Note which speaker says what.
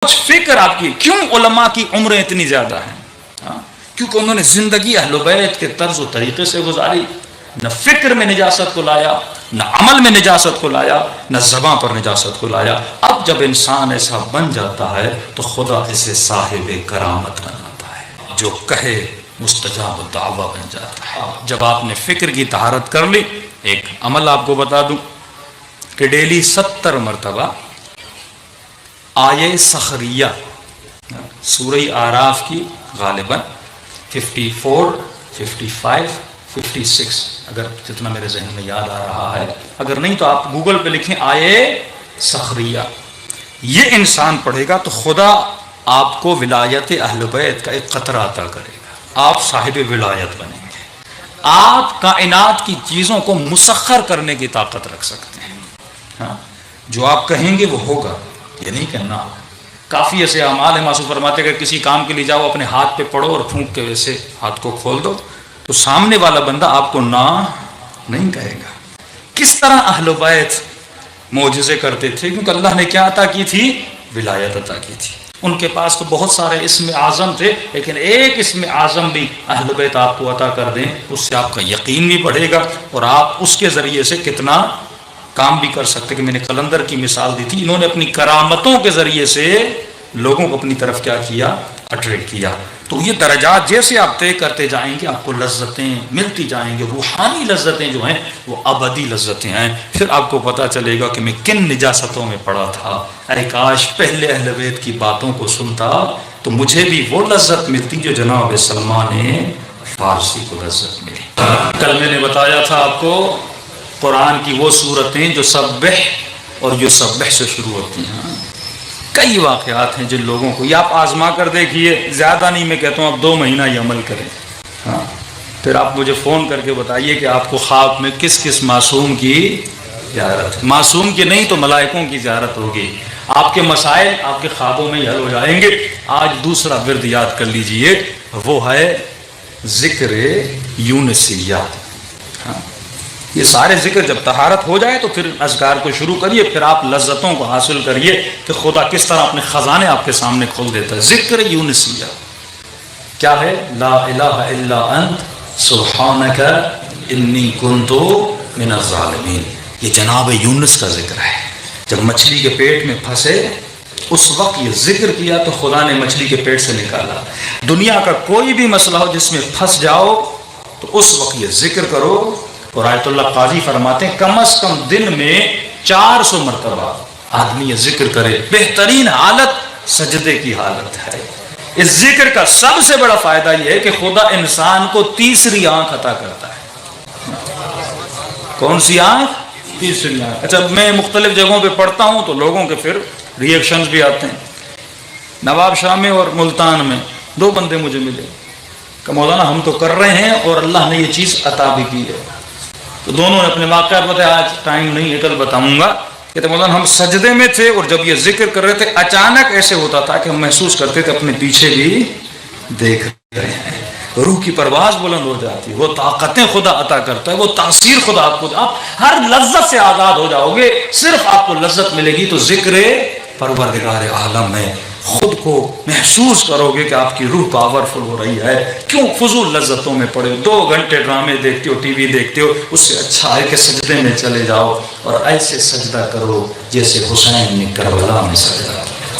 Speaker 1: فکر آپ کی کیوں علماء کی عمریں اتنی زیادہ ہیں؟ کیونکہ انہوں نے زندگی اہل بیت کے طرز و طریقے سے گزاری، نہ فکر میں نجاست کو لایا، نہ عمل میں نجاست کو لایا، نہ زبان پر نجاست کو لایا۔ اب جب انسان ایسا بن جاتا ہے تو خدا اسے صاحب کرامت بناتا ہے، جو کہے مستجاب الدعوہ بن جاتا ہے۔ جب آپ نے فکر کی طہارت کر لی، ایک عمل آپ کو بتا دوں کہ ڈیلی 70 مرتبہ آیے سخریہ سورہ آراف کی غالباً 54، 55، 56 اگر جتنا میرے ذہن میں یاد آ رہا ہے، اگر نہیں تو آپ گوگل پہ لکھیں آیے سخریہ، یہ انسان پڑھے گا تو خدا آپ کو ولایت اہل بیت کا ایک قطرہ عطا کرے گا، آپ صاحب ولایت بنیں گے، آپ کائنات کی چیزوں کو مسخر کرنے کی طاقت رکھ سکتے ہیں۔ ہاں، جو آپ کہیں گے وہ ہوگا، یہ نہیں کہنا۔ کافی ایسے اعمال ہیں، معصوم فرماتے کہ کسی کام کے لیے جاؤ اپنے ہاتھ پہ پڑھو اور پھونک کے ویسے ہاتھ کو کھول دو تو سامنے والا بندہ آپ کو نہ نہیں کہے گا۔ کس طرح اہل بیت معجزے کرتے تھے؟ کیونکہ اللہ نے کیا عطا کی تھی؟ ولایت عطا کی تھی۔ ان کے پاس تو بہت سارے اسم اعظم تھے، لیکن ایک اسم اعظم بھی اہل بیت آپ کو عطا کر دیں، اس سے آپ کا یقین بھی بڑھے گا اور آپ اس کے ذریعے سے کتنا کام بھی کر سکتے۔ کہ میں نے قلندر کی مثال دی تھی، انہوں نے اپنی کرامتوں کے ذریعے سے لوگوں کو اپنی طرف کیا کیا؟ اٹریکٹ کیا۔ تو یہ درجات جیسے آپ طے کرتے جائیں گے آپ کو لذتیں ملتی جائیں گے، روحانی لذتیں جو ہیں وہ ابدی لذتیں ہیں۔ پھر آپ کو پتہ چلے گا کہ میں کن نجاستوں میں پڑا تھا، ارے کاش پہلے اہل بیت کی باتوں کو سنتا تو مجھے بھی وہ لذت ملتی جو جناب سلمان فارسی کو لذت ملی۔ کل میں نے بتایا تھا آپ کو قرآن کی وہ صورتیں جو سبح اور جو سبح سے شروع ہوتی ہیں، کئی واقعات ہیں جن لوگوں کو یہ آپ آزما کر دیکھیے، زیادہ نہیں میں کہتا ہوں آپ 2 مہینہ یہ عمل کریں، ہاں پھر آپ مجھے فون کر کے بتائیے کہ آپ کو خواب میں کس کس معصوم کی زیارت، معصوم کی نہیں تو ملائکوں کی زیارت ہوگی، آپ کے مسائل آپ کے خوابوں میں حل ہو جائیں گے۔ آج دوسرا ورد یاد کر لیجئے، وہ ہے ذکر یونسیہ۔ یہ سارے ذکر جب طہارت ہو جائے تو پھر اذکار کو شروع کریے، پھر آپ لذتوں کو حاصل کریے کہ خدا کس طرح اپنے خزانے آپ کے سامنے کھول دیتا ہے۔ ذکر یونسیہ کیا ہے؟ لا الہ الا انت سبحانک انی کنت من الظالمین۔ یہ جناب یونس کا ذکر ہے، جب مچھلی کے پیٹ میں پھنسے اس وقت یہ ذکر کیا تو خدا نے مچھلی کے پیٹ سے نکالا۔ دنیا کا کوئی بھی مسئلہ ہو جس میں پھنس جاؤ تو اس وقت یہ ذکر کرو، اور آیت اللہ قاضی فرماتے ہیں کم از کم دن میں 400 مرتبہ آدمی یہ ذکر کرے۔ بہترین حالت سجدے کی حالت ہے۔ اس ذکر کا سب سے بڑا فائدہ یہ ہے کہ خدا انسان کو تیسری آنکھ عطا کرتا ہے۔ کون سی آنکھ؟ تیسری آنکھ۔ اچھا میں مختلف جگہوں پہ پڑھتا ہوں تو لوگوں کے پھر ریئیکشنز بھی آتے ہیں۔ نواب شاہ میں اور ملتان میں 2 بندے مجھے ملے کہ مولانا ہم تو کر رہے ہیں اور اللہ نے یہ چیز عطا بھی کی ہے، تو دونوں نے اپنے واقعات بتایا، آج ٹائم نہیں ہے کل بتاؤں گا۔ کہتے مولانا ہم سجدے میں تھے اور جب یہ ذکر کر رہے تھے اچانک ایسے ہوتا تھا کہ ہم محسوس کرتے تھے اپنے پیچھے بھی دیکھ رہے ہیں، روح کی پرواز بلند ہو جاتی، وہ طاقتیں خدا عطا کرتا ہے، وہ تاثیر خدا آپ کو، آپ ہر لذت سے آزاد ہو جاؤ گے۔ صرف آپ کو لذت ملے گی تو ذکر پروردگار عالم میں خود کو محسوس کرو گے کہ آپ کی روح پاورفل ہو رہی ہے۔ کیوں فضول لذتوں میں پڑے ہو؟ 2 گھنٹے ڈرامے دیکھتے ہو، ٹی وی دیکھتے ہو، اس سے اچھا ہے کہ سجدے میں چلے جاؤ اور ایسے سجدہ کرو جیسے حسین نے کربلا میں سجدہ